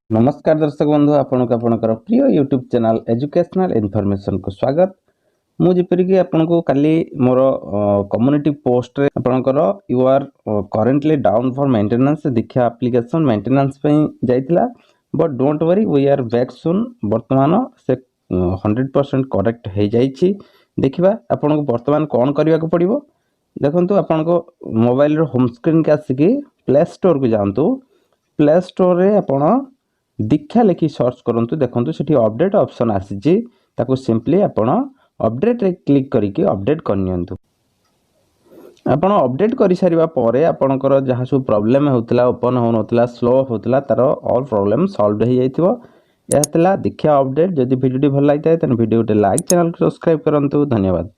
नमस्कार दर्शक बंधु आपणकर प्रिय यूट्यूब चैनल एजुकेशनल इनफॉरमेशन को स्वागत। मुझे आपको काली मोर कम्युनिटी पोस्ट रे आपणकर you are currently down for maintenance Diksha application maintenance पे जाइतिला, but don't worry we are back soon. वर्तमान से 100% करेक्ट हो जाइछि। देखिबा आपनको वर्तमान कौन करने को पड़िबो। देखंतु आपनको मोबाइल रो होम स्क्रीन के आसिकी प्ले स्टोर को जांतु। प्ले स्टोर रे आपण दीक्षा लिखि सर्च करंतु। देखंतु सेठी अपडेट ऑप्शन आसीछि, ताको सिंपली आपण अपडेट रे क्लिक करिके अपडेट करनियंतु। आपण अपडेट करि सारिबा परे आपणकर जहाँ सब प्रॉब्लम होतला, ओपन होनतला, स्लो होतला, तार ऑल प्रॉब्लम सॉल्व हो जाइथिबो। यह तला दीक्षा अपडेट। जदि वीडियो भल लागिता है तन वीडियो लाइक, चैनल को सब्सक्राइब करंतु। धन्यवाद।